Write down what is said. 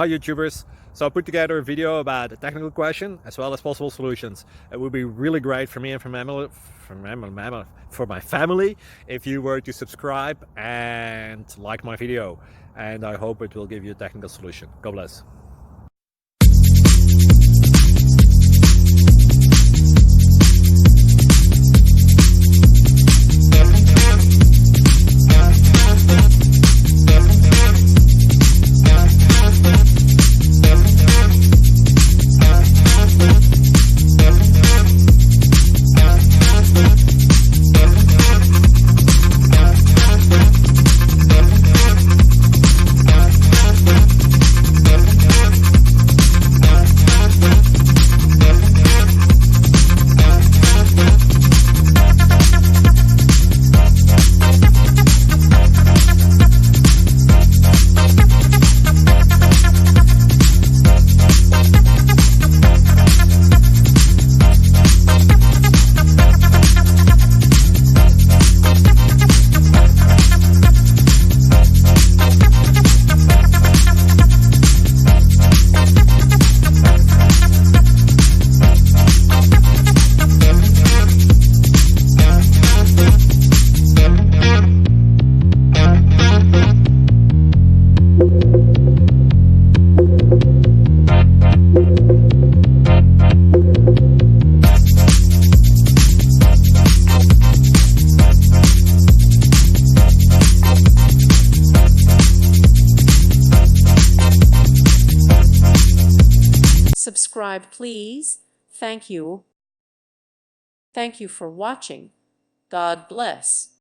Hi YouTubers. So I put together a video about a technical question as well as possible solutions. It would be really great for me and for my family if you were to subscribe and like my video, and I hope it will give you a technical solution. God bless. Subscribe, please. Thank you. Thank you for watching. God bless.